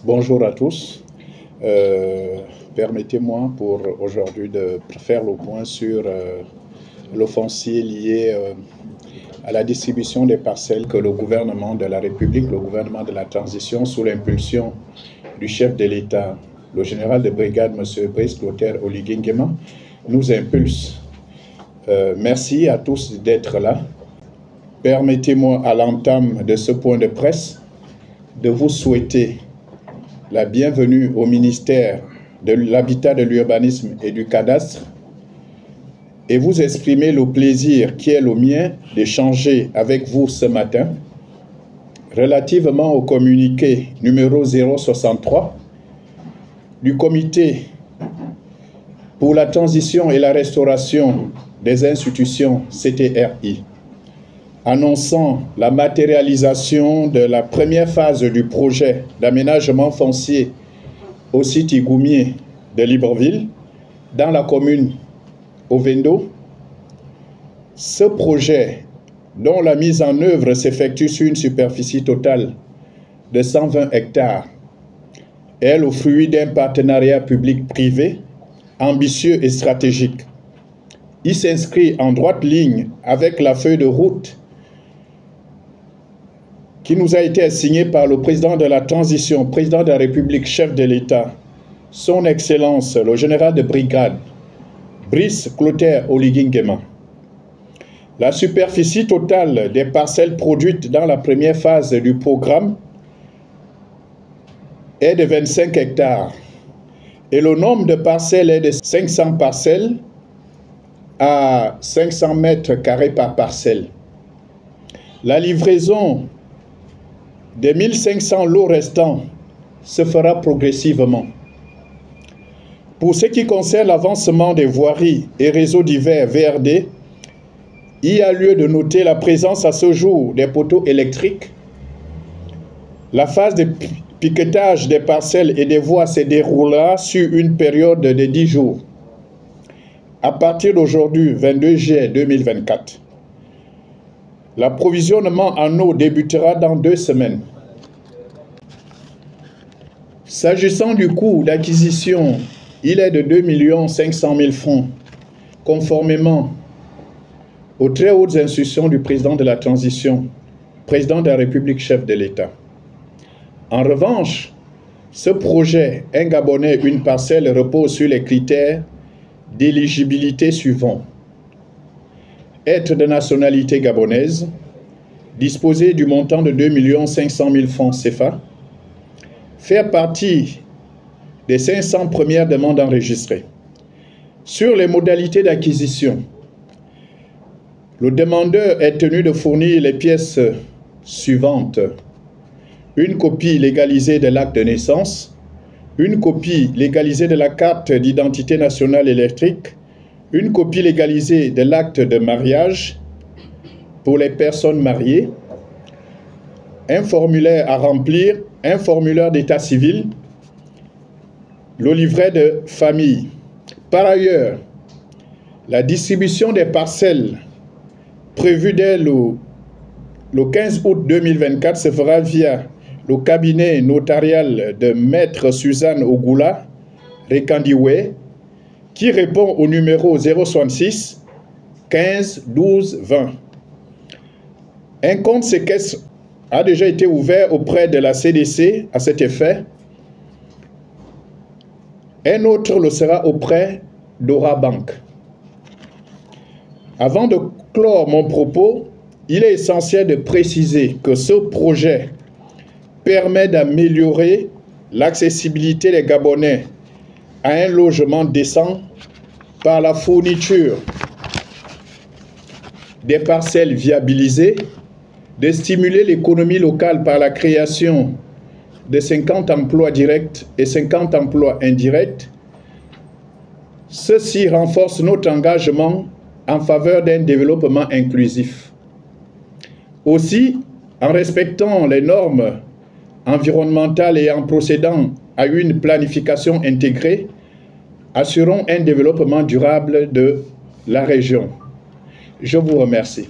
Bonjour à tous. Permettez-moi pour aujourd'hui de faire le point sur l'offensive lié à la distribution des parcelles que le gouvernement de la République, le gouvernement de la transition, sous l'impulsion du chef de l'État, le général de brigade, M. Brice Clotaire Oligui Nguema, nous impulse. Merci à tous d'être là. Permettez-moi à l'entame de ce point de presse de vous souhaiter la bienvenue au ministère de l'Habitat, de l'Urbanisme et du Cadastre et vous exprimer le plaisir qui est le mien d'échanger avec vous ce matin relativement au communiqué numéro 063 du Comité pour la transition et la restauration des institutions CTRI, annonçant la matérialisation de la première phase du projet d'aménagement foncier au site Igoumié de Libreville, dans la commune Ovendo. Ce projet, dont la mise en œuvre s'effectue sur une superficie totale de 120 hectares, est le fruit d'un partenariat public-privé ambitieux et stratégique. Il s'inscrit en droite ligne avec la feuille de route qui nous a été assignée par le président de la transition, président de la République, chef de l'État, son Excellence, le général de brigade, Brice Clotaire Oligui Nguema. La superficie totale des parcelles produites dans la première phase du programme est de 25 hectares et le nombre de parcelles est de 500 parcelles à 500 mètres carrés par parcelle. La livraison des 1500 lots restants se fera progressivement. Pour ce qui concerne l'avancement des voiries et réseaux divers VRD, il y a lieu de noter la présence à ce jour des poteaux électriques. La phase de piquetage des parcelles et des voies se déroulera sur une période de 10 jours. À partir d'aujourd'hui, 22 juillet 2024, l'approvisionnement en eau débutera dans 2 semaines. S'agissant du coût d'acquisition, il est de 2 500 000 francs, conformément aux très hautes instructions du président de la transition, président de la République, chef de l'État. En revanche, ce projet, un Gabonais, une parcelle, repose sur les critères d'éligibilité suivants: être de nationalité gabonaise, disposer du montant de 2 500 000 francs CFA, faire partie des 500 premières demandes enregistrées. Sur les modalités d'acquisition, le demandeur est tenu de fournir les pièces suivantes: une copie légalisée de l'acte de naissance, une copie légalisée de la carte d'identité nationale électrique, une copie légalisée de l'acte de mariage pour les personnes mariées, un formulaire à remplir, un formulaire d'état civil, le livret de famille. Par ailleurs, la distribution des parcelles prévue dès le 15 août 2024 se fera via le cabinet notarial de Maître Suzanne Ogoula Rekandiwe, qui répond au numéro 066 15 12 20. Un compte séquestre a déjà été ouvert auprès de la CDC à cet effet. Un autre le sera auprès d'Ora Bank. Avant de clore mon propos, il est essentiel de préciser que ce projet permet d'améliorer l'accessibilité des Gabonais à un logement décent par la fourniture des parcelles viabilisées, de stimuler l'économie locale par la création de 50 emplois directs et 50 emplois indirects. Ceci renforce notre engagement en faveur d'un développement inclusif. Aussi, en respectant les normes environnementales et en procédant à une planification intégrée, assurons un développement durable de la région. Je vous remercie.